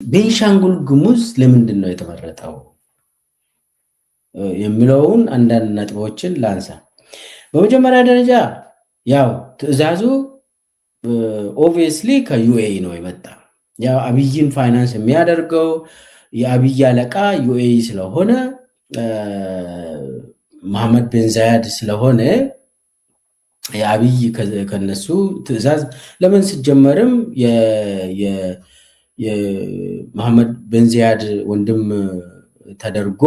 ቤንሻንጉል ጉሙዝ ለምንድን ነው የተመረጠው የሚለውን አንዳንድ ነጥቦችን ላንሳ። በመጀመሪያ ደረጃ ያው ትዕዛዙ ኦብቪየስሊ ከዩኤኢ ነው የመጣ። ያው አብይን ፋይናንስ የሚያደርገው የአብይ አለቃ ዩኤኢ ስለሆነ መሐመድ ቢን ዛያድ ስለሆነ የአብይ ከነሱ ትዕዛዝ ለምን ሲጀመርም የመሐመድ ቢን ዛያድ ወንድም ተደርጎ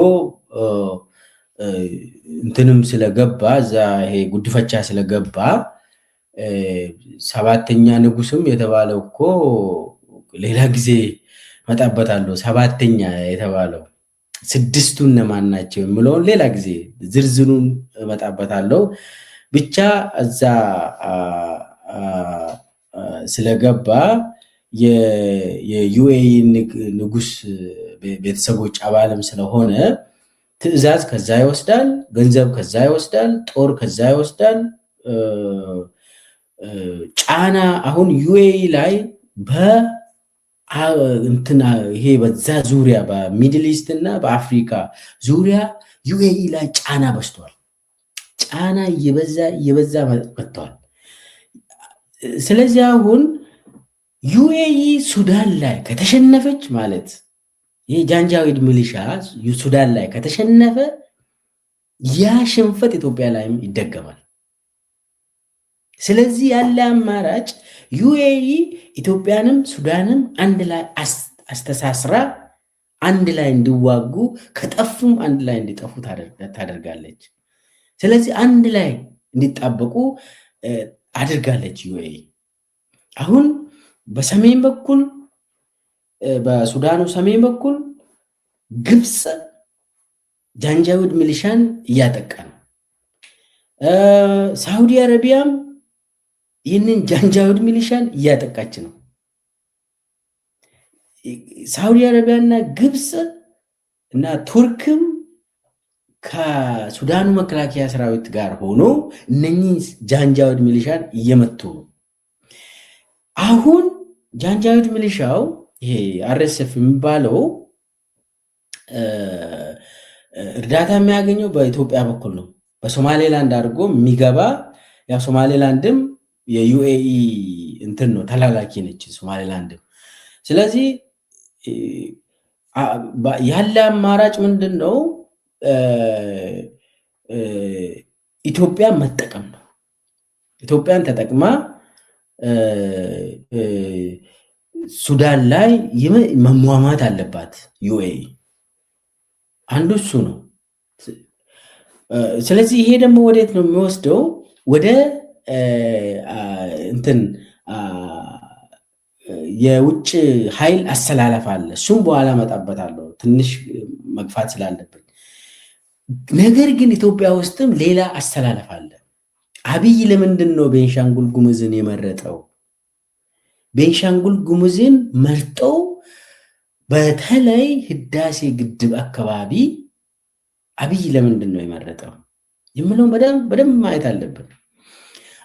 እንትንም ስለገባ እዛ ይሄ ጉድፈቻ ስለገባ ሰባተኛ ንጉስም የተባለው እኮ ሌላ ጊዜ መጣበታለሁ። ሰባተኛ የተባለው ስድስቱ እነማን ናቸው የሚለውን ሌላ ጊዜ ዝርዝሩን መጣበታለሁ። ብቻ እዛ ስለገባ የዩኤኢ ንጉስ ቤተሰቦች አባልም ስለሆነ ትዕዛዝ ከዛ ይወስዳል፣ ገንዘብ ከዛ ይወስዳል፣ ጦር ከዛ ይወስዳል። ጫና አሁን ዩኤኢ ላይ በእንትና ይሄ በዛ ዙሪያ በሚድል ኢስት እና በአፍሪካ ዙሪያ ዩኤኢ ላይ ጫና በዝቷል። ጫና እየበዛ መጥቷል። ስለዚህ አሁን ዩኤኢ ሱዳን ላይ ከተሸነፈች ማለት ይሄ ጃንጃዊድ ሚሊሻ ሱዳን ላይ ከተሸነፈ ያ ሽንፈት ኢትዮጵያ ላይም ይደገማል። ስለዚህ ያለ አማራጭ ዩኤኢ ኢትዮጵያንም ሱዳንም አንድ ላይ አስተሳስራ አንድ ላይ እንዲዋጉ ከጠፉም አንድ ላይ እንዲጠፉ ታደርጋለች። ስለዚህ አንድ ላይ እንዲጣበቁ አድርጋለች ዩኤኢ። አሁን በሰሜን በኩል በሱዳኑ ሰሜን በኩል ግብፅ ጃንጃዊድ ሚሊሻን እያጠቃ ነው። ሳውዲ አረቢያም ይህንን ጃንጃዊድ ሚሊሻን እያጠቃች ነው። ሳውዲ አረቢያና ግብፅ እና ቱርክም ከሱዳኑ መከላከያ ሰራዊት ጋር ሆኖ እነኚህ ጃንጃዊድ ሚሊሻን እየመቱ ነው። አሁን ጃንጃዊድ ሚሊሻው ይሄ አርኤስኤፍ የሚባለው እርዳታ የሚያገኘው በኢትዮጵያ በኩል ነው። በሶማሌላንድ አድርጎ የሚገባ ያው ሶማሌላንድም የዩኤኢ እንትን ነው፣ ተላላኪ ነች ሶማሌላንድም። ስለዚህ ያለ አማራጭ ምንድን ነው? ኢትዮጵያ መጠቀም ነው። ኢትዮጵያን ተጠቅማ ሱዳን ላይ መሟማት አለባት ዩኤኢ። አንዱ እሱ ነው። ስለዚህ ይሄ ደግሞ ወዴት ነው የሚወስደው? ወደ እንትን የውጭ ኃይል አሰላለፍ አለ። እሱም በኋላ መጣበታለሁ ትንሽ መግፋት ስላለብን። ነገር ግን ኢትዮጵያ ውስጥም ሌላ አሰላለፍ አለ። አብይ ለምንድን ነው ቤንሻንጉል ጉሙዝን የመረጠው? ቤንሻንጉል ጉሙዝን መርጠው በተለይ ህዳሴ ግድብ አካባቢ አብይ ለምንድን ነው የመረጠው የምለውን በደንብ ማየት አለብን።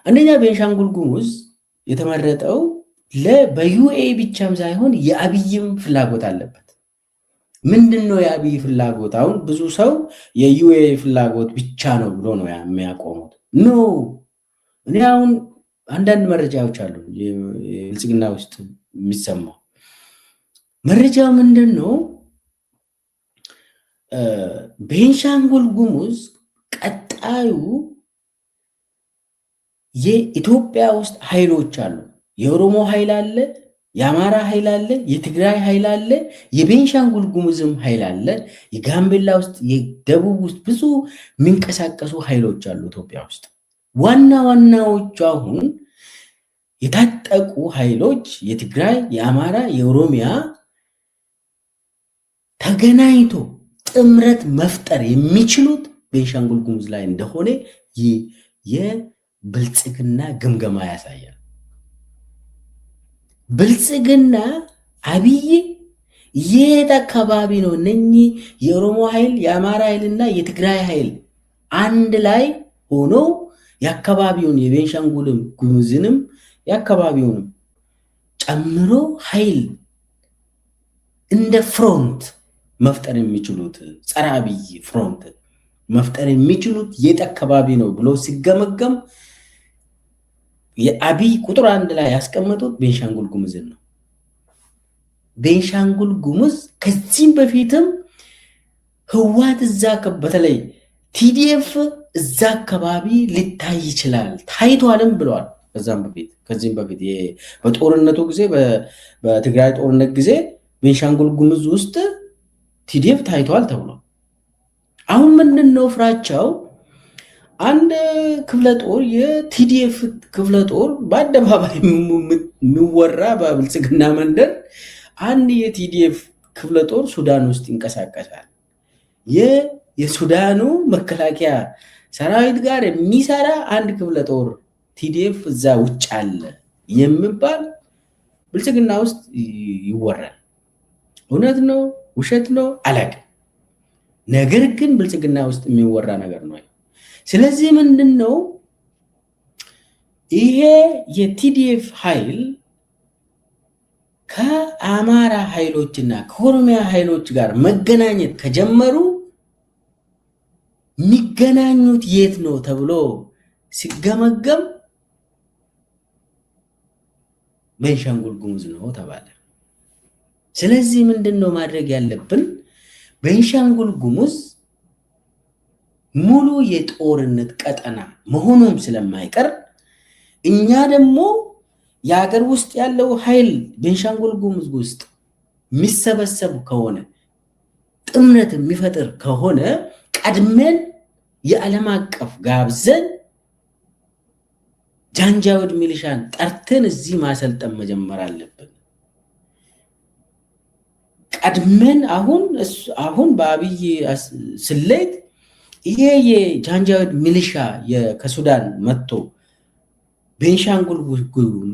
አንደኛ ቤንሻንጉል ጉሙዝ የተመረጠው በዩኤኢ ብቻም ሳይሆን የአብይም ፍላጎት አለበት። ምንድን ነው የአብይ ፍላጎት? አሁን ብዙ ሰው የዩኤኢ ፍላጎት ብቻ ነው ብሎ ነው የሚያቆሙት። ኖ እኔ አሁን አንዳንድ መረጃዎች አሉ የብልጽግና ውስጥ የሚሰማው መረጃ ምንድን ነው? ቤንሻንጉል ጉሙዝ ቀጣዩ የኢትዮጵያ ውስጥ ኃይሎች አሉ። የኦሮሞ ኃይል አለ፣ የአማራ ኃይል አለ፣ የትግራይ ኃይል አለ፣ የቤንሻንጉል ጉሙዝም ኃይል አለ። የጋምቤላ ውስጥ የደቡብ ውስጥ ብዙ የሚንቀሳቀሱ ኃይሎች አሉ ኢትዮጵያ ውስጥ። ዋና ዋናዎቹ አሁን የታጠቁ ኃይሎች የትግራይ፣ የአማራ፣ የኦሮሚያ ተገናኝቶ ጥምረት መፍጠር የሚችሉት ቤንሻንጉል ጉሙዝ ላይ እንደሆነ የብልጽግና ግምገማ ያሳያል። ብልጽግና አብይ የት አካባቢ ነው እነኚህ የኦሮሞ ኃይል የአማራ ኃይልና የትግራይ ኃይል አንድ ላይ ሆኖ የአካባቢውን የቤንሻንጉልም ጉሙዝንም የአካባቢውንም ጨምሮ ኃይል እንደ ፍሮንት መፍጠር የሚችሉት ጸረ አብይ ፍሮንት መፍጠር የሚችሉት የት አካባቢ ነው ብሎ ሲገመገም የአብይ ቁጥር 1 ላይ ያስቀመጡት ቤንሻንጉል ጉሙዝን ነው። ቤንሻንጉል ጉሙዝ ከዚህም በፊትም ህወሓት እዛ በተለይ ቲዲኤፍ እዛ አካባቢ ሊታይ ይችላል ታይቷልም ብለዋል። ከዚህም በፊት በጦርነቱ ጊዜ በትግራይ ጦርነት ጊዜ ቤንሻንጉል ጉሙዝ ውስጥ ቲዲኤፍ ታይቷል ተብሎ አሁን ምንድነው ፍራቻው? አንድ ክፍለ ጦር የቲዲኤፍ ክፍለ ጦር በአደባባይ የሚወራ በብልጽግና መንደር አንድ የቲዲኤፍ ክፍለ ጦር ሱዳን ውስጥ ይንቀሳቀሳል። የሱዳኑ መከላከያ ሰራዊት ጋር የሚሰራ አንድ ክፍለ ጦር ቲዲኤፍ እዛ ውጭ አለ የሚባል ብልጽግና ውስጥ ይወራል። እውነት ነው ውሸት ነው አላውቅም። ነገር ግን ብልጽግና ውስጥ የሚወራ ነገር ነው። ስለዚህ ምንድነው ይሄ የቲዲኤፍ ኃይል ከአማራ ኃይሎችና ከኦሮሚያ ኃይሎች ጋር መገናኘት ከጀመሩ የሚገናኙት የት ነው ተብሎ ሲገመገም ቤንሻንጉል ጉሙዝ ነው ተባለ። ስለዚህ ምንድነው ማድረግ ያለብን? ቤንሻንጉል ጉሙዝ ሙሉ የጦርነት ቀጠና መሆኑም ስለማይቀር እኛ ደግሞ የሀገር ውስጥ ያለው ኃይል ቤንሻንጉል ጉሙዝ ውስጥ የሚሰበሰብ ከሆነ ጥምረት የሚፈጥር ከሆነ ቀድመን የዓለም አቀፍ ጋብዘን ጃንጃዊድ ሚሊሻን ጠርተን እዚህ ማሰልጠን መጀመር አለብን። ቀድመን አሁን በአብይ ስሌት ይሄ የጃንጃዊድ ሚሊሻ ከሱዳን መጥቶ ቤንሻንጉል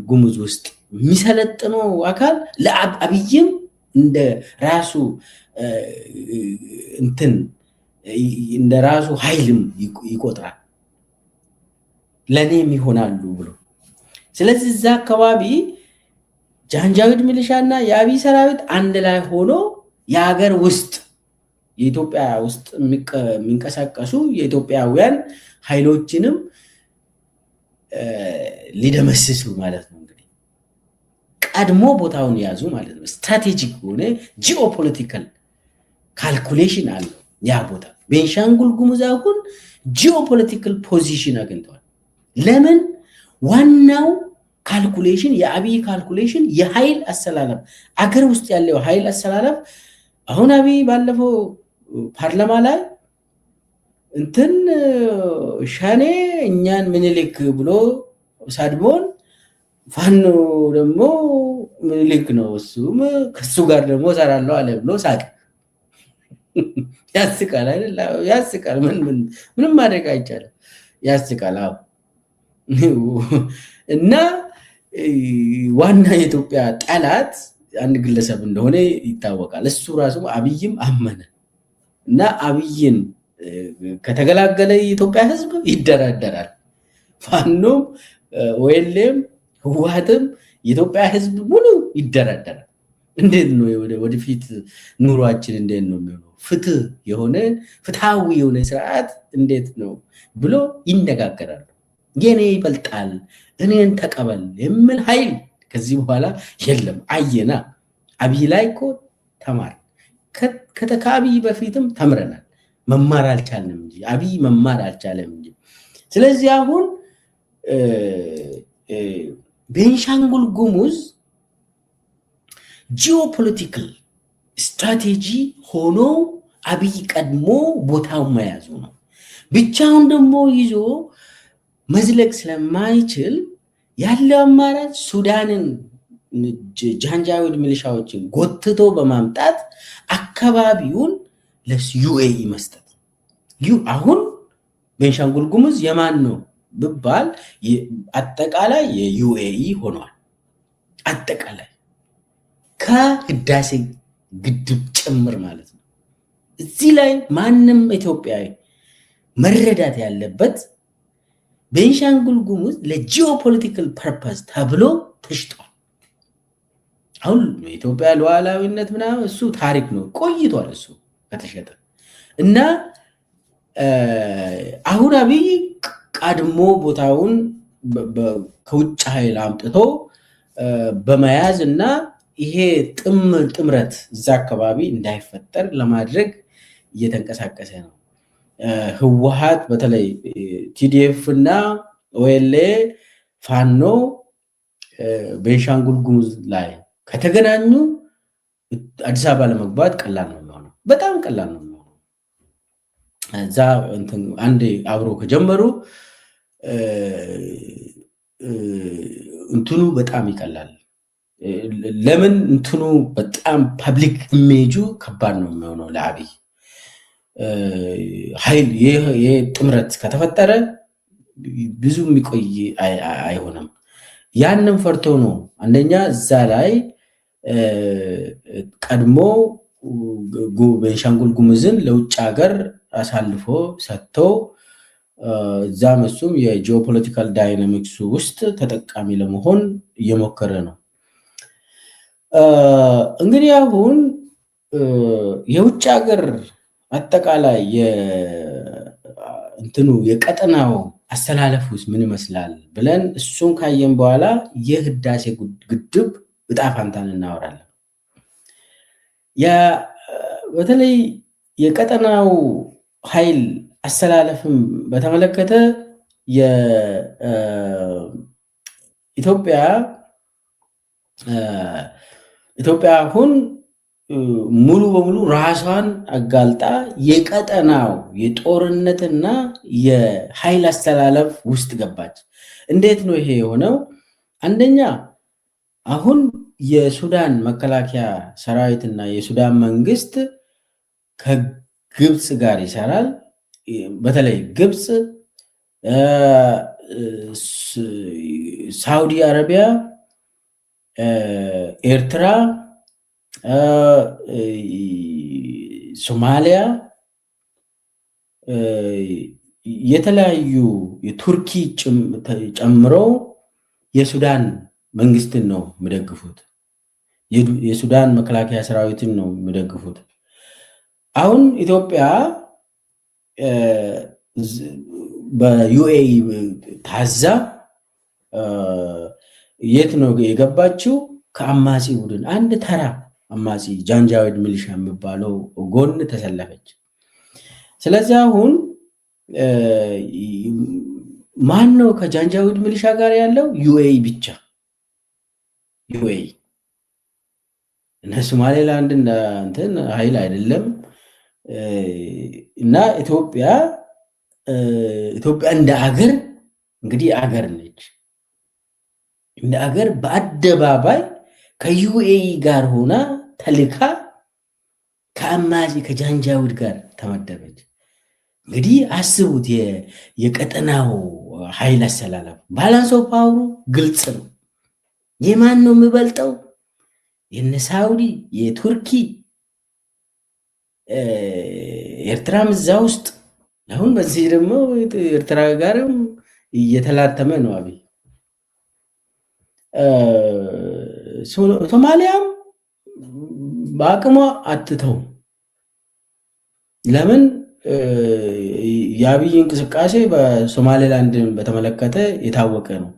ጉሙዝ ውስጥ የሚሰለጥነው አካል ለአብይም እንደ ራሱ እንደ ራሱ ኃይልም ይቆጥራል፣ ለኔም ይሆናሉ ብሎ። ስለዚህ እዛ አካባቢ ጃንጃዊድ ሚሊሻና የአብይ ሰራዊት አንድ ላይ ሆኖ የሀገር ውስጥ የኢትዮጵያ ውስጥ የሚንቀሳቀሱ የኢትዮጵያውያን ኃይሎችንም ሊደመስሱ ማለት ነው። እንግዲህ ቀድሞ ቦታውን ያዙ ማለት ነው። ስትራቴጂክ ሆነ ጂኦፖለቲካል ካልኩሌሽን አለ ያ ቦታ። ቤንሻንጉል ጉሙዝ አሁን ጂኦፖለቲካል ፖዚሽን አግኝተዋል። ለምን? ዋናው ካልኩሌሽን የአብይ ካልኩሌሽን የኃይል አሰላለፍ አገር ውስጥ ያለው ኃይል አሰላለፍ አሁን አብይ ባለፈው ፓርላማ ላይ ሻኔ እኛን ምኒልክ ብሎ ሳድሞን ፋኖ ደግሞ ምኒልክ ነው እሱም ከሱ ጋር ደግሞ ሰራለው አለ ብሎ ሳቅ። ያስቃል አይደል? ያስቃል። ምንም ማድረግ አይቻልም። ያስቃል። አዎ። እና ዋና የኢትዮጵያ ጠላት አንድ ግለሰብ እንደሆነ ይታወቃል። እሱ ራሱ አብይም አመነ እና አብይን ከተገላገለ የኢትዮጵያ ሕዝብ ይደራደራል። ፋኖም ወይለም ህወሓትም የኢትዮጵያ ሕዝብ ሙሉ ይደራደራል። እንዴት ነው ወደፊት ኑሯችን እንዴት ነው የሚሆነው? ፍትሃዊ የሆነ ስርዓት እንዴት ነው ብሎ ይነጋገራሉ። የኔ ይበልጣል እኔን ተቀበል የሚል ኃይል ከዚህ በኋላ የለም። አየና አብይ ላይ እኮ ተማር ከአብይ በፊትም ተምረናል። መማር አልቻልንም እንጂ አብይ መማር አልቻለም እንጂ። ስለዚህ አሁን ቤንሻንጉል ጉሙዝ ጂኦፖለቲካል ስትራቴጂ ሆኖ አብይ ቀድሞ ቦታው መያዙ ነው። ብቻውን ደግሞ ይዞ መዝለቅ ስለማይችል ያለው አማራጭ ሱዳንን ጃንጃዊድ ሚሊሻዎችን ጎትቶ በማምጣት አካባቢውን ለዩኤኢ መስጠት። አሁን ቤንሻንጉል ጉሙዝ የማን ነው ብባል አጠቃላይ የዩኤኢ ሆኗል። አጠቃላይ ከህዳሴ ግድብ ጭምር ማለት ነው። እዚህ ላይ ማንም ኢትዮጵያዊ መረዳት ያለበት ቤንሻንጉል ጉሙዝ ለጂኦፖለቲካል ፐርፐስ ተብሎ ተሽጧል። አሁን የኢትዮጵያ ሉዓላዊነት ምናምን እሱ ታሪክ ነው፣ ቆይቷል እሱ ከተሸጠ እና አሁን አብይ ቀድሞ ቦታውን ከውጭ ኃይል አምጥቶ በመያዝ እና ይሄ ጥምረት እዛ አካባቢ እንዳይፈጠር ለማድረግ እየተንቀሳቀሰ ነው። ህወሓት በተለይ ቲዲኤፍ እና ኦኤልኤ ፋኖ ቤንሻንጉል ጉሙዝ ላይ ከተገናኙ አዲስ አበባ ለመግባት ቀላል ነው የሚሆነው፣ በጣም ቀላል ነው የሚሆነው። እዛ አንዴ አብሮ ከጀመሩ እንትኑ በጣም ይቀላል። ለምን እንትኑ በጣም ፐብሊክ ኢሜጁ ከባድ ነው የሚሆነው ለአብይ ኃይል። ይሄ ጥምረት ከተፈጠረ ብዙ የሚቆይ አይሆንም። ያንን ፈርቶ ነው አንደኛ እዛ ላይ ቀድሞ ቤንሻንጉል ጉሙዝን ለውጭ ሀገር አሳልፎ ሰጥቶ እዛም እሱም የጂኦፖለቲካል ዳይናሚክሱ ውስጥ ተጠቃሚ ለመሆን እየሞከረ ነው። እንግዲህ አሁን የውጭ ሀገር አጠቃላይ እንትኑ የቀጠናው አስተላለፍ ውስጥ ምን ይመስላል ብለን እሱን ካየን በኋላ የህዳሴ ግድብ ዕጣ ፈንታን እናወራለን። በተለይ የቀጠናው ኃይል አስተላለፍም በተመለከተ የኢትዮጵያ አሁን ሙሉ በሙሉ ራሷን አጋልጣ የቀጠናው የጦርነትና የኃይል አስተላለፍ ውስጥ ገባች። እንዴት ነው ይሄ የሆነው? አንደኛ አሁን የሱዳን መከላከያ ሰራዊትና የሱዳን መንግስት ከግብፅ ጋር ይሰራል። በተለይ ግብፅ፣ ሳውዲ አረቢያ፣ ኤርትራ፣ ሶማሊያ፣ የተለያዩ የቱርኪ ጨምሮ የሱዳን መንግስትን ነው የሚደግፉት። የሱዳን መከላከያ ሰራዊትን ነው የሚደግፉት። አሁን ኢትዮጵያ በዩኤኢ ታዛ የት ነው የገባችው? ከአማጺ ቡድን አንድ ተራ አማጺ ጃንጃዊድ ሚሊሻ የሚባለው ጎን ተሰለፈች። ስለዚህ አሁን ማን ነው ከጃንጃዊድ ሚሊሻ ጋር ያለው? ዩኤኢ ብቻ። ዩኤኢ እና ሶማሌላንድ እንትን ኃይል አይደለም። እና ኢትዮጵያ እንደ አገር እንግዲህ አገር ነች። እንደ አገር በአደባባይ ከዩኤኢ ጋር ሆና ተልካ ከአማጺ ከጃንጃዊድ ጋር ተመደበች። እንግዲህ አስቡት፣ የቀጠናው ኃይል አሰላለፍ ባላንስ ኦፍ ፓወሩ ግልጽ ነው። የማን ነው የሚበልጠው? የነ ሳውዲ፣ የቱርኪ፣ ኤርትራም እዛ ውስጥ። አሁን በዚህ ደግሞ ኤርትራ ጋርም እየተላተመ ነው አብይ። ሶማሊያም በአቅሟ አትተው። ለምን? የአብይ እንቅስቃሴ በሶማሌላንድን በተመለከተ የታወቀ ነው።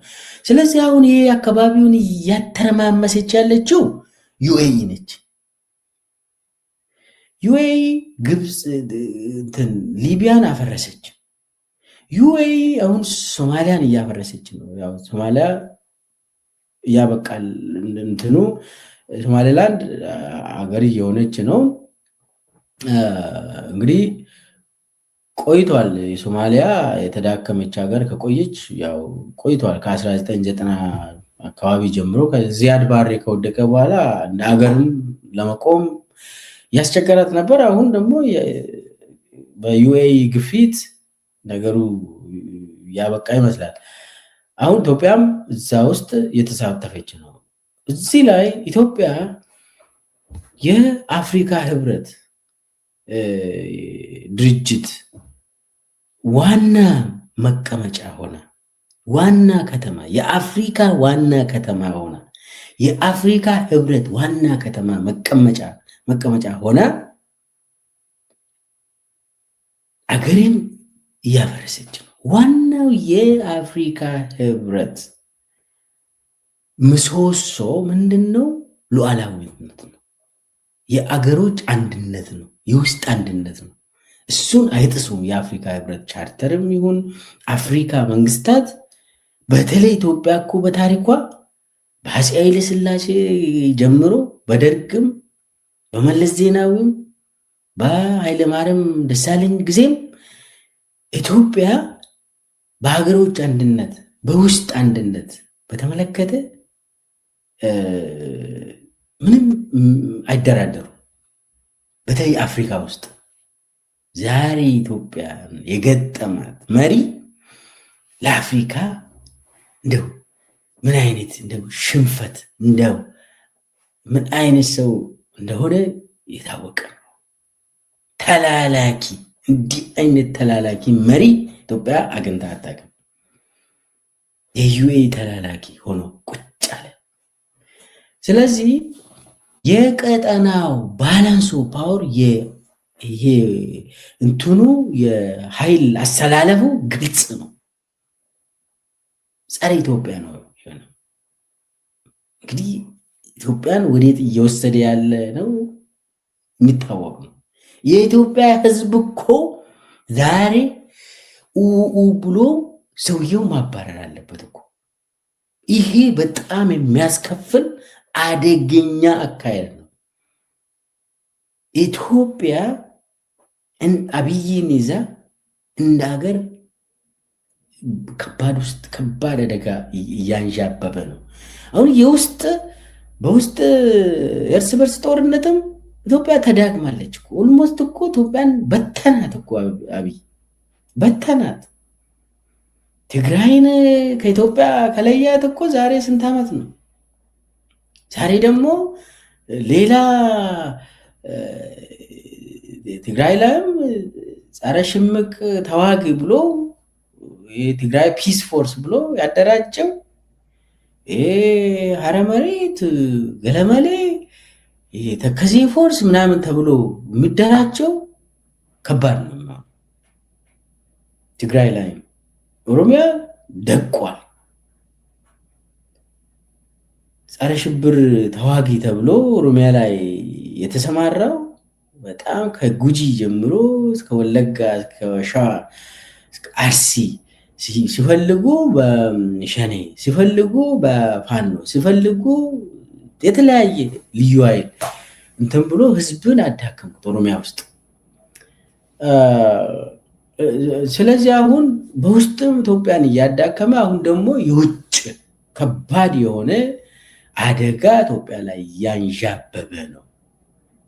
ስለዚህ አሁን ይሄ አካባቢውን እያተረማመሰች ያለችው ዩኤኢ ነች። ዩኤኢ ግብፅ ሊቢያን አፈረሰች። ዩኤኢ አሁን ሶማሊያን እያፈረሰች ነው። ያው ሶማሊያ እያበቃል እንትኑ ሶማሌላንድ አገር እየሆነች ነው። እንግዲህ ቆይቷል። የሶማሊያ የተዳከመች ሀገር ከቆየች ያው ቆይቷል። ከ1990 አካባቢ ጀምሮ ከዚያድ ባሬ ከወደቀ በኋላ እንደ ሀገርም ለመቆም ያስቸገራት ነበር። አሁን ደግሞ በዩኤኢ ግፊት ነገሩ ያበቃ ይመስላል። አሁን ኢትዮጵያም እዛ ውስጥ የተሳተፈች ነው። እዚህ ላይ ኢትዮጵያ የአፍሪካ ህብረት ድርጅት ዋና መቀመጫ ሆነ፣ ዋና ከተማ፣ የአፍሪካ ዋና ከተማ ሆነ የአፍሪካ ህብረት ዋና ከተማ መቀመጫ ሆና አገርን እያፈረሰች ነው። ዋናው የአፍሪካ ህብረት ምሰሶ ምንድነው? ሉዓላዊነት ነው። የአገሮች አንድነት ነው። የውስጥ አንድነት ነው። እሱን አይጥሱም። የአፍሪካ ህብረት ቻርተርም ይሁን አፍሪካ መንግስታት፣ በተለይ ኢትዮጵያ እኮ በታሪኳ በአፄ ኃይለ ሥላሴ ጀምሮ በደርግም በመለስ ዜናዊም በኃይለማርያም ደሳለኝ ጊዜም ኢትዮጵያ በሀገሮች አንድነት በውስጥ አንድነት በተመለከተ ምንም አይደራደሩ። በተለይ አፍሪካ ውስጥ ዛሬ ኢትዮጵያ የገጠማት መሪ ለአፍሪካ እንደው ምን አይነት እንደው ሽንፈት እንደው ምን አይነት ሰው እንደሆነ የታወቀ ነው። ተላላኪ፣ እንዲህ አይነት ተላላኪ መሪ ኢትዮጵያ አግኝታ አታውቅም። የዩኤ ተላላኪ ሆኖ ቁጭ አለ። ስለዚህ የቀጠናው ባላንሱ ፓወር ይሄ እንትኑ የኃይል አሰላለፉ ግልጽ ነው። ጸረ ኢትዮጵያ ነው የሆነ። እንግዲህ ኢትዮጵያን ወዴት እየወሰደ ያለ ነው የሚታወቅ ነው። የኢትዮጵያ ሕዝብ እኮ ዛሬ ብሎ ሰውየው ማባረር አለበት እኮ። ይሄ በጣም የሚያስከፍል አደገኛ አካሄድ ነው። ኢትዮጵያ አብይን ይዛ እንደ ሀገር ከባድ አደጋ እያንዣበበ ነው። አሁን በውስጥ እርስ በርስ ጦርነትም ኢትዮጵያ ተዳግማለች እኮ። ኦልሞስት እኮ ኢትዮጵያን በተናት እኮ አብይ በተናት። ትግራይን ከኢትዮጵያ ከለያት እኮ ዛሬ ስንት ዓመት ነው? ዛሬ ደግሞ ሌላ ትግራይ ላይም ጸረ ሽምቅ ተዋጊ ብሎ የትግራይ ፒስ ፎርስ ብሎ ያደራጀው ሀረመሬት ገለመሌ ተከዜ ፎርስ ምናምን ተብሎ የሚደራጀው ከባድ ነው። ትግራይ ላይም ኦሮሚያ ደቋል። ጸረ ሽብር ተዋጊ ተብሎ ኦሮሚያ ላይ የተሰማራው በጣም ከጉጂ ጀምሮ እስከ ወለጋ እስከ ሸዋ እስከ አርሲ ሲፈልጉ በሸኔ ሲፈልጉ በፋኖ ሲፈልጉ የተለያየ ልዩ ኃይል እንትን ብሎ ህዝብን አዳከሙት ኦሮሚያ ውስጥ። ስለዚህ አሁን በውስጥም ኢትዮጵያን እያዳከመ አሁን ደግሞ የውጭ ከባድ የሆነ አደጋ ኢትዮጵያ ላይ ያንዣበበ ነው።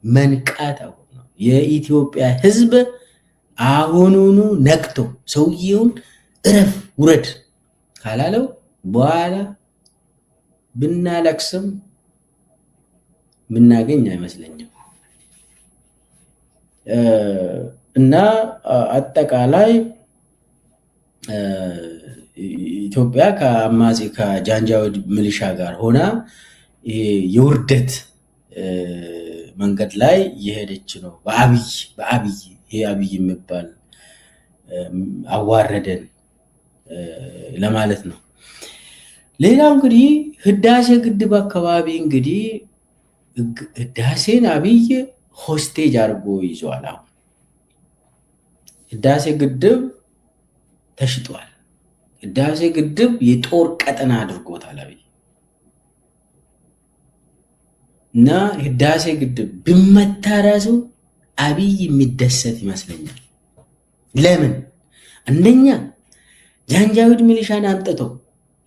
መንቃት አሁን ነው። የኢትዮጵያ ህዝብ አሁኑኑ ነቅቶ ሰውየውን እረፍ ውረድ ካላለው በኋላ ብናለቅስም ብናገኝ አይመስለኝም። እና አጠቃላይ ኢትዮጵያ ከአማጺ ከጃንጃዊድ ሚሊሻ ጋር ሆና የውርደት መንገድ ላይ እየሄደች ነው። በአብይ ይሄ አብይ የሚባል አዋረደን ለማለት ነው። ሌላው እንግዲህ ህዳሴ ግድብ አካባቢ እንግዲህ ህዳሴን አብይ ሆስቴጅ አድርጎ ይዟል። አሁን ህዳሴ ግድብ ተሽጧል። ህዳሴ ግድብ የጦር ቀጠና አድርጎታል አብይ እና ህዳሴ ግድብ ቢመታ ራሱ አብይ የሚደሰት ይመስለኛል። ለምን? አንደኛ ጃንጃዊድ ሚሊሻን አምጥተው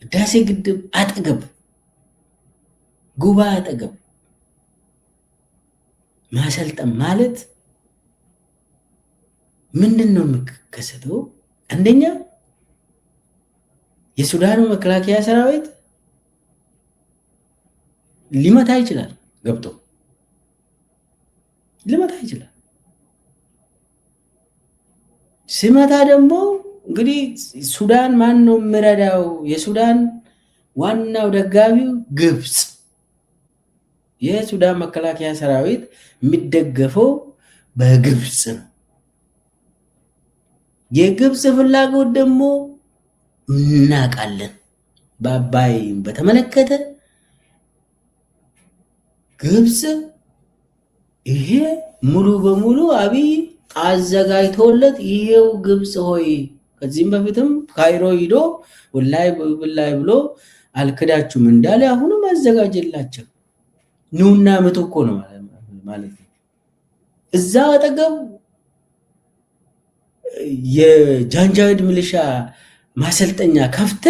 ህዳሴ ግድብ አጠገብ ጉባ አጠገብ ማሰልጠን ማለት ምንድን ነው የሚከሰተው? አንደኛ የሱዳኑ መከላከያ ሰራዊት ሊመታ ይችላል፣ ገብቶ ሊመታ ይችላል። ሲመታ ደግሞ እንግዲህ ሱዳን ማን ነው የሚረዳው? የሱዳን ዋናው ደጋፊው ግብፅ የሱዳን መከላከያ ሰራዊት የሚደገፈው በግብፅ ነው። የግብፅ ፍላጎት ደግሞ እናውቃለን። በአባይ በተመለከተ ግብፅ ይሄ ሙሉ በሙሉ አብይ አዘጋጅቶለት ይሄው ግብፅ ሆይ ከዚህም በፊትም ካይሮ ሂዶ ወላይ ብሎ አልክዳችሁም እንዳለ አሁንም አዘጋጀላቸው። ኑና ምቱ እኮ ነው ማለት ነው። እዛ አጠገብ የጃንጃዊድ ሚሊሻ ማሰልጠኛ ከፍተ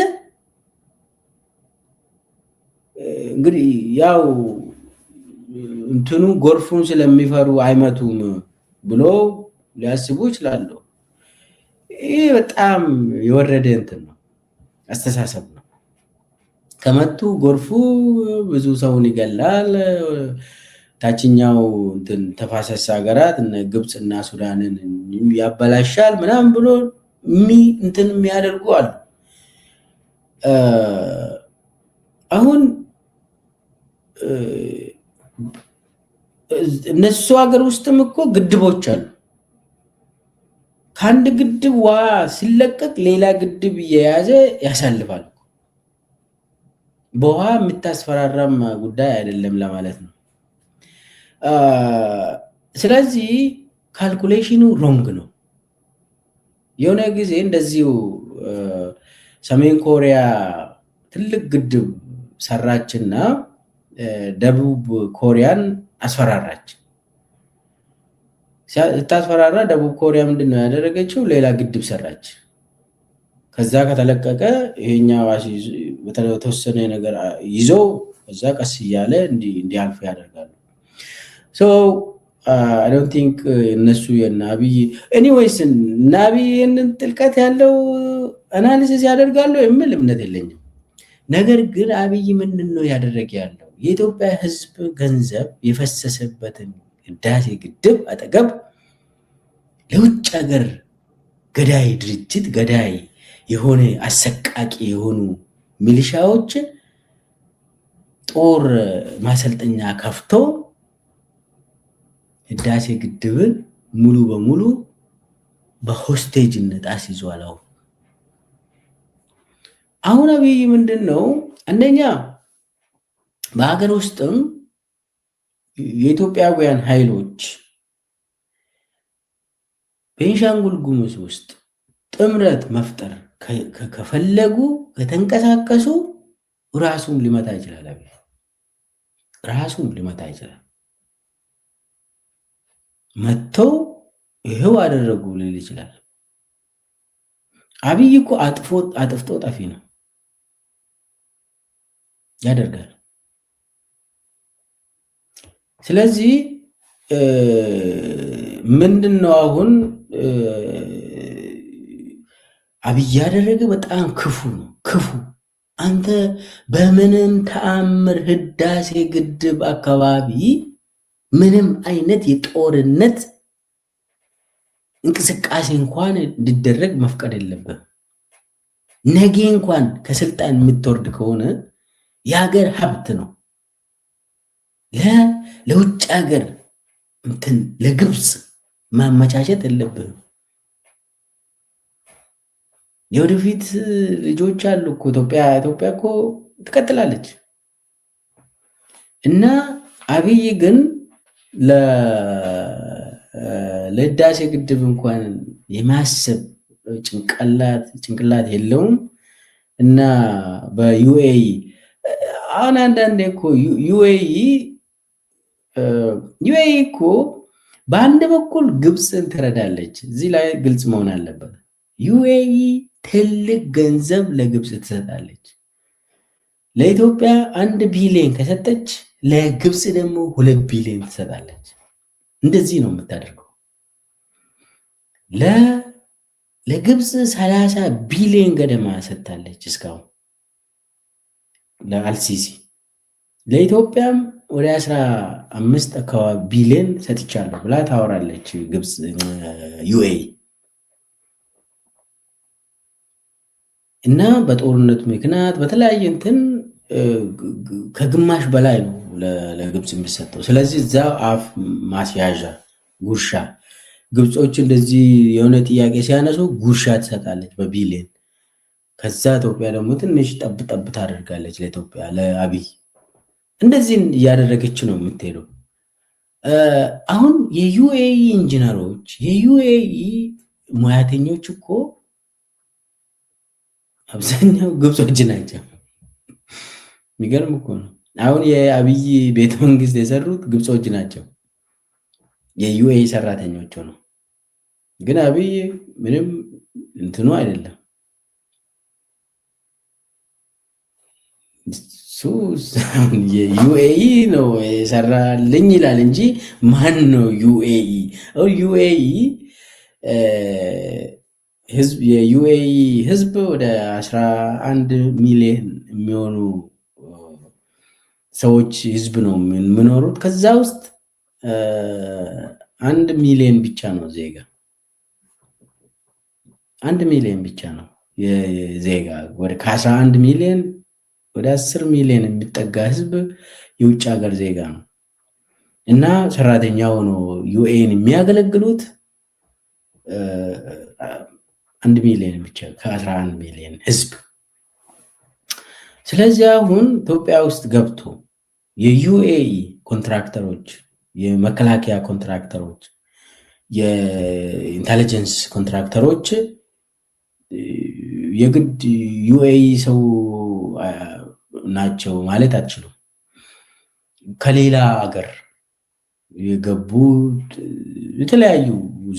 እንግዲህ ያው እንትኑ ጎርፉን ስለሚፈሩ አይመቱም ብሎ ሊያስቡ ይችላሉ። ይህ በጣም የወረደ እንትን ነው፣ አስተሳሰብ ነው። ከመቱ ጎርፉ ብዙ ሰውን ይገላል፣ ታችኛው እንትን ተፋሰስ ሀገራት እነ ግብፅ እና ሱዳንን ያበላሻል ምናምን ብሎ እንትን የሚያደርጉ አሉ። አሁን እነሱ ሀገር ውስጥም እኮ ግድቦች አሉ። ከአንድ ግድብ ውሃ ሲለቀቅ ሌላ ግድብ እየያዘ ያሳልፋል። በውሃ የምታስፈራራም ጉዳይ አይደለም ለማለት ነው። ስለዚህ ካልኩሌሽኑ ሮንግ ነው። የሆነ ጊዜ እንደዚሁ ሰሜን ኮሪያ ትልቅ ግድብ ሰራችና ደቡብ ኮሪያን አስፈራራች። ስታስፈራራ ደቡብ ኮሪያ ምንድነው ያደረገችው? ሌላ ግድብ ሰራች። ከዛ ከተለቀቀ ይሄኛው በተወሰነ ነገር ይዞ ከዛ ቀስ እያለ እንዲያልፍ ያደርጋሉ። ሶ አይ ዶንት ቲንክ እነሱ የናብይ ኤኒዌይስ ናብይ ይህንን ጥልቀት ያለው አናሊሲስ ያደርጋሉ የሚል እምነት የለኝም። ነገር ግን አብይ ምንድን ነው ያደረገ ያለው? የኢትዮጵያ ሕዝብ ገንዘብ የፈሰሰበትን ህዳሴ ግድብ አጠገብ ለውጭ ሀገር ገዳይ ድርጅት ገዳይ የሆነ አሰቃቂ የሆኑ ሚሊሻዎች ጦር ማሰልጠኛ ከፍቶ ህዳሴ ግድብን ሙሉ በሙሉ በሆስቴጅነት አስይዟል። አሁን አብይ ምንድን ነው አንደኛ በሀገር ውስጥም የኢትዮጵያውያን ኃይሎች ቤንሻንጉል ጉሙዝ ውስጥ ጥምረት መፍጠር ከፈለጉ ከተንቀሳቀሱ ራሱን ሊመታ ይችላል። ራሱን ሊመታ ይችላል። መተው ይሄው አደረጉ ሊል ይችላል። አብይ እኮ አጥፍቶ ጠፊ ነው፣ ያደርጋል። ስለዚህ ምንድነው አሁን አብይ ያደረገ በጣም ክፉ ነው። ክፉ አንተ በምንም ተአምር ህዳሴ ግድብ አካባቢ ምንም አይነት የጦርነት እንቅስቃሴ እንኳን እንዲደረግ መፍቀድ የለብህም። ነገ እንኳን ከስልጣን የምትወርድ ከሆነ የሀገር ሀብት ነው ለውጭ ሀገር እንትን ለግብፅ ማመቻቸት የለብህም። የወደፊት ልጆች አሉ እኮ ኢትዮጵያ እኮ ትቀጥላለች። እና አብይ ግን ለህዳሴ ግድብ እንኳን የማሰብ ጭንቅላት የለውም። እና በዩኤኢ አሁን አንዳንዴ እኮ ዩኤኢ እኮ በአንድ በኩል ግብፅን ትረዳለች። እዚህ ላይ ግልጽ መሆን አለበት። ዩኤኢ ትልቅ ገንዘብ ለግብፅ ትሰጣለች። ለኢትዮጵያ 1 ቢሊዮን ከሰጠች ለግብፅ ደግሞ 2 ቢሊዮን ትሰጣለች። እንደዚህ ነው የምታደርገው። ለግብፅ 30 ቢሊዮን ገደማ ሰጥታለች እስካሁን ለአልሲሲ። ለኢትዮጵያም ወደ 15 አካባቢ ቢሊዮን ሰጥቻለሁ ብላ ታወራለች ግብፅ ዩኤኢ። እና በጦርነት ምክንያት በተለያየ እንትን ከግማሽ በላይ ነው ለግብፅ የሚሰጠው። ስለዚህ እዛ አፍ ማስያዣ ጉርሻ ግብጾች እንደዚህ የሆነ ጥያቄ ሲያነሱ ጉርሻ ትሰጣለች በቢሊየን። ከዛ ኢትዮጵያ ደግሞ ትንሽ ጠብ ጠብ ታደርጋለች ለኢትዮጵያ ለአብይ። እንደዚህ እያደረገች ነው የምትሄደው። አሁን የዩኤኢ ኢንጂነሮች የዩኤኢ ሙያተኞች እኮ አብዛኛው ግብጾች ናቸው። የሚገርም እኮ ነው። አሁን የአብይ ቤተ መንግስት የሰሩት ግብጾች ናቸው፣ የዩኤኢ ሰራተኞች ነው። ግን አብይ ምንም እንትኑ አይደለም። የዩኤኢ ነው የሰራልኝ ይላል እንጂ ማን ነው ዩኤኢ? ዩኤኢ ህዝብ የዩኤኢ ህዝብ ወደ 11 ሚሊዮን የሚሆኑ ሰዎች ህዝብ ነው የምኖሩት። ከዛ ውስጥ 1 ሚሊዮን ብቻ ነው ዜጋ። 1 ሚሊዮን ብቻ ነው የዜጋ ወደ ከ11 ሚሊዮን ወደ 10 ሚሊዮን የሚጠጋ ህዝብ የውጭ ሀገር ዜጋ ነው። እና ሰራተኛ ሆኖ ዩኤኢን የሚያገለግሉት 1 ሚሊዮን ብቻ ከ11 ሚሊዮን ህዝብ። ስለዚህ አሁን ኢትዮጵያ ውስጥ ገብቶ የዩኤኢ ኮንትራክተሮች፣ የመከላከያ ኮንትራክተሮች፣ የኢንተለጀንስ ኮንትራክተሮች የግድ ዩኤኢ ሰው ናቸው ማለት አትችሉም። ከሌላ ሀገር የገቡ የተለያዩ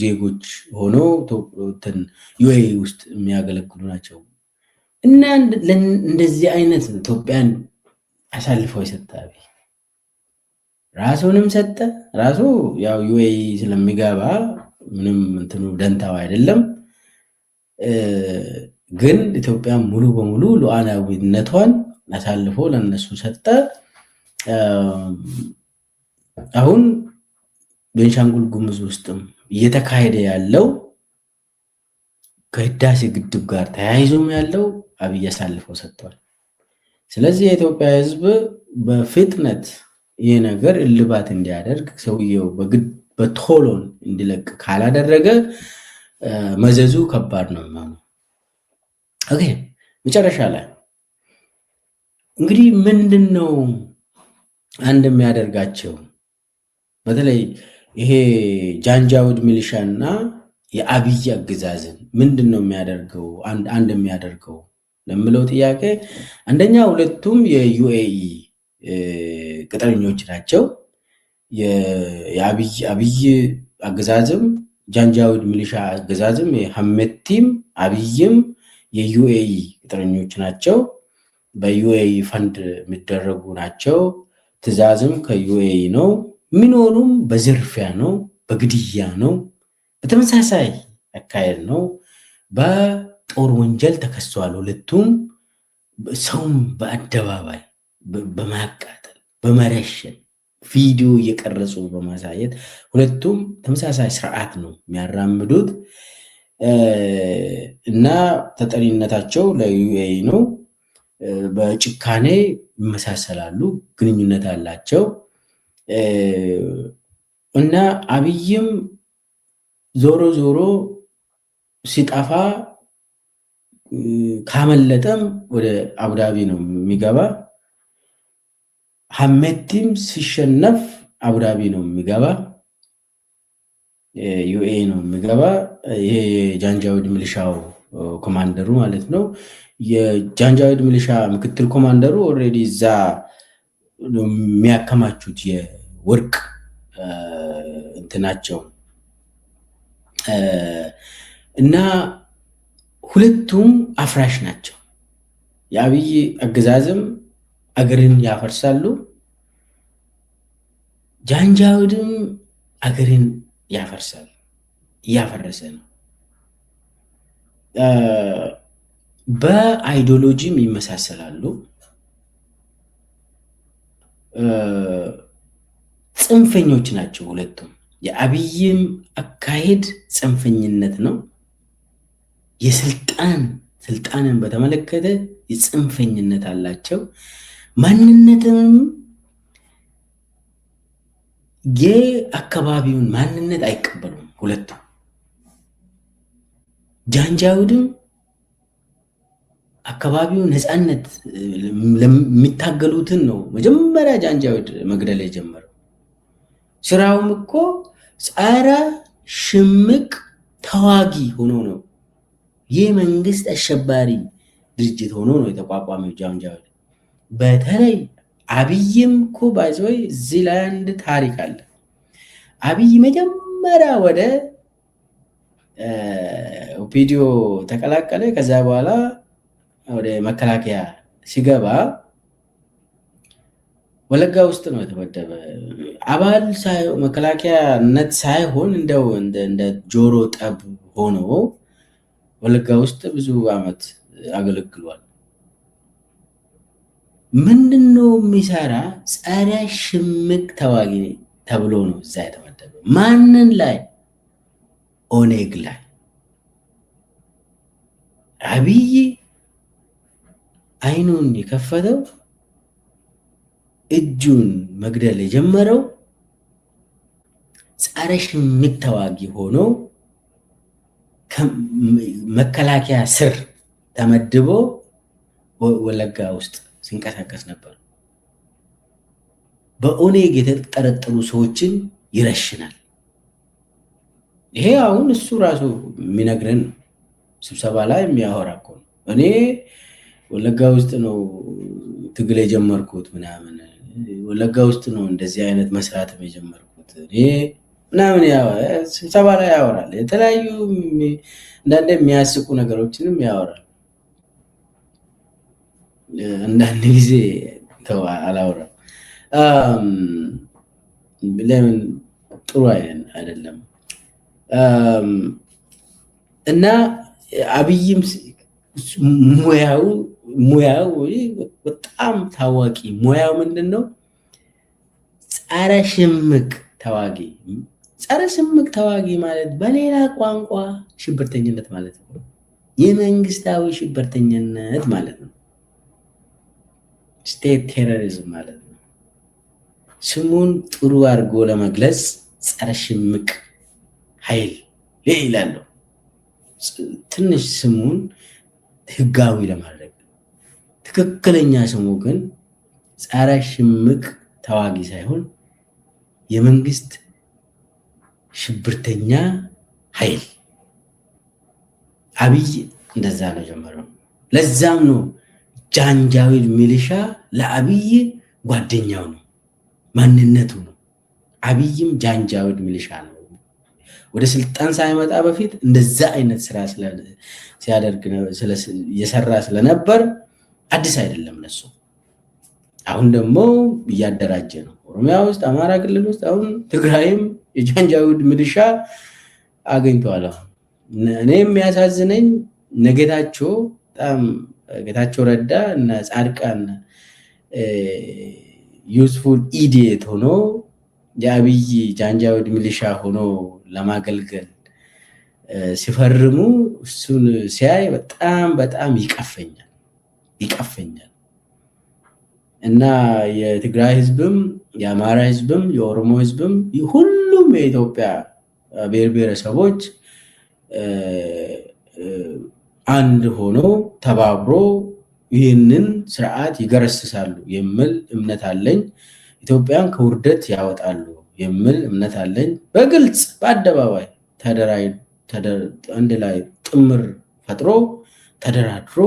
ዜጎች ሆነው ዩኤኢ ውስጥ የሚያገለግሉ ናቸው። እና እንደዚህ አይነት ኢትዮጵያን አሳልፈው የሰጠ አብይ ራሱንም ሰጠ። ራሱ ያው ዩኤኢ ስለሚገባ ምንም እንትኑ ደንታው አይደለም። ግን ኢትዮጵያ ሙሉ በሙሉ ሉዓላዊነቷን አሳልፎ ለነሱ ሰጠ። አሁን ቤንሻንጉል ጉሙዝ ውስጥም እየተካሄደ ያለው ከህዳሴ ግድብ ጋር ተያይዞም ያለው አብይ አሳልፎ ሰጥቷል። ስለዚህ የኢትዮጵያ ህዝብ በፍጥነት ይህ ነገር እልባት እንዲያደርግ ሰውየው በቶሎን እንዲለቅ ካላደረገ መዘዙ ከባድ ነው የሚሆነው። ኦኬ መጨረሻ ላይ እንግዲህ ምንድነው አንድ የሚያደርጋቸው በተለይ ይሄ ጃንጃውድ ሚሊሻና የአብይ አገዛዝን ምንድነው የሚያደርገው? አንድ የሚያደርገው ለምለው ጥያቄ አንደኛ ሁለቱም የዩኤኢ ቅጥረኞች ናቸው። የአብይ አገዛዝም ጃንጃውድ ሚሊሻ አገዛዝም የሐሜቲም አብይም የዩኤኢ ቅጥረኞች ናቸው። በዩኤኢ ፈንድ የሚደረጉ ናቸው። ትዕዛዝም ከዩኤኢ ነው። የሚኖሩም በዝርፊያ ነው፣ በግድያ ነው፣ በተመሳሳይ አካሄድ ነው። በጦር ወንጀል ተከሰዋል። ሁለቱም ሰውም በአደባባይ በማቃጠል በመረሸን ቪዲዮ እየቀረጹ በማሳየት ሁለቱም ተመሳሳይ ስርዓት ነው የሚያራምዱት እና ተጠሪነታቸው ለዩኤኢ ነው። በጭካኔ ይመሳሰላሉ፣ ግንኙነት አላቸው እና አብይም ዞሮ ዞሮ ሲጠፋ ካመለጠም ወደ አቡዳቢ ነው የሚገባ። ሐሜቲም ሲሸነፍ አቡዳቢ ነው የሚገባ፣ ዩኤኢ ነው የሚገባ። ይሄ የጃንጃዊድ ሚሊሻው ኮማንደሩ ማለት ነው። የጃንጃዊድ ሚሊሻ ምክትል ኮማንደሩ ኦልሬዲ እዛ የሚያከማቹት የወርቅ እንትናቸው እና ሁለቱም አፍራሽ ናቸው። የአብይ አገዛዝም አገርን ያፈርሳሉ፣ ጃንጃዊድም አገርን ያፈርሳል፣ እያፈረሰ ነው። በአይዲዮሎጂም ይመሳሰላሉ። ጽንፈኞች ናቸው ሁለቱም። የአብይም አካሄድ ጽንፈኝነት ነው። ስልጣንን በተመለከተ የጽንፈኝነት አላቸው። ማንነትም የአካባቢውን ማንነት አይቀበሉም ሁለቱም። ጃንጃዊድም አካባቢው ነፃነት ለሚታገሉትን ነው መጀመሪያ ጃንጃዊድ መግደል የጀመረው። ስራውም እኮ ጸረ ሽምቅ ተዋጊ ሆኖ ነው፣ የመንግስት አሸባሪ ድርጅት ሆኖ ነው የተቋቋመው ጃንጃዊድ። በተለይ አብይም እኮ ባይዘይ እዚህ ላይ አንድ ታሪክ አለ። አብይ መጀመሪያ ወደ ኦፒዲዮ ተቀላቀለ። ከዛ በኋላ ወደ መከላከያ ሲገባ ወለጋ ውስጥ ነው የተመደበ። አባል መከላከያነት ሳይሆን እንደው እንደ ጆሮ ጠብ ሆኖ ወለጋ ውስጥ ብዙ አመት አገለግሏል። ምንድነው የሚሰራ? ጸረ ሽምቅ ተዋጊ ተብሎ ነው እዛ የተመደበ። ማንን ላይ? ኦኔግ ላይ። አብይ አይኑን የከፈተው እጁን መግደል የጀመረው ጸረ ሽምቅ ተዋጊ ሆኖ መከላከያ ስር ተመድቦ ወለጋ ውስጥ ሲንቀሳቀስ ነበር። በኦኔግ የተጠረጠሩ ሰዎችን ይረሽናል። ይሄ አሁን እሱ ራሱ የሚነግረን ነው። ስብሰባ ላይ የሚያወራ እኮ ነው። እኔ ወለጋ ውስጥ ነው ትግል የጀመርኩት ምናምን፣ ወለጋ ውስጥ ነው እንደዚህ አይነት መስራትም የጀመርኩት እኔ ምናምን ስብሰባ ላይ ያወራል። የተለያዩ አንዳንድ የሚያስቁ ነገሮችንም ያወራል። አንዳንድ ጊዜ ተው አላወራም። ለምን ጥሩ አይደለም። እና አብይም ሙያው በጣም ታዋቂ ሙያው ምንድነው? ጸረ ሽምቅ ተዋጊ። ጸረ ሽምቅ ተዋጊ ማለት በሌላ ቋንቋ ሽብርተኝነት ማለት ነው። የመንግስታዊ ሽብርተኝነት ማለት ነው። ስቴት ቴሮሪዝም ማለት ነው። ስሙን ጥሩ አድርጎ ለመግለጽ ጸረ ሽምቅ ኃይል ይላል። ትንሽ ስሙን ህጋዊ ለማድረግ፣ ትክክለኛ ስሙ ግን ጸረ ሽምቅ ተዋጊ ሳይሆን የመንግስት ሽብርተኛ ኃይል። አብይ እንደዛ ነው ጀመረው። ለዛም ነው ጃንጃዊድ ሚሊሻ ለአብይ ጓደኛው ነው፣ ማንነቱ ነው። አብይም ጃንጃዊድ ሚሊሻ ነው። ወደ ስልጣን ሳይመጣ በፊት እንደዛ አይነት ስራ ሲያደርግ እየሰራ ስለነበር አዲስ አይደለም ለሱ። አሁን ደግሞ እያደራጀ ነው። ኦሮሚያ ውስጥ፣ አማራ ክልል ውስጥ፣ አሁን ትግራይም የጃንጃዊድ ሚሊሻ አገኝቷል። እኔ የሚያሳዝነኝ ነጌታቸው በጣም ጌታቸው ረዳ እና ጻድቃን ዩስፉል ኢዲየት ሆኖ የአብይ ጃንጃዊድ ሚሊሻ ሆኖ ለማገልገል ሲፈርሙ እሱን ሲያይ በጣም ይቀፈኛል። እና የትግራይ ህዝብም የአማራ ህዝብም የኦሮሞ ህዝብም ሁሉም የኢትዮጵያ ብሔር ብሔረሰቦች አንድ ሆኖ ተባብሮ ይህንን ስርዓት ይገረስሳሉ የሚል እምነት አለኝ። ኢትዮጵያን ከውርደት ያወጣሉ የሚል እምነት አለኝ። በግልጽ በአደባባይ አንድ ላይ ጥምር ፈጥሮ ተደራድሮ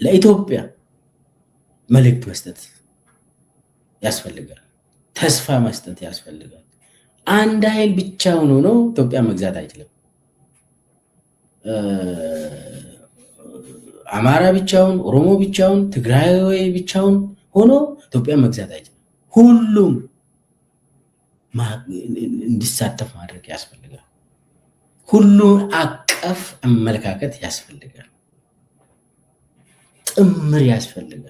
ለኢትዮጵያ መልእክት መስጠት ያስፈልጋል። ተስፋ መስጠት ያስፈልጋል። አንድ ኃይል ብቻውን ሆኖ ኢትዮጵያ መግዛት አይችልም። አማራ ብቻውን፣ ኦሮሞ ብቻውን፣ ትግራይ ብቻውን ሆኖ ኢትዮጵያ መግዛት አይችልም። ሁሉም እንዲሳተፍ ማድረግ ያስፈልጋል። ሁሉን አቀፍ አመለካከት ያስፈልጋል። ጥምር ያስፈልጋል።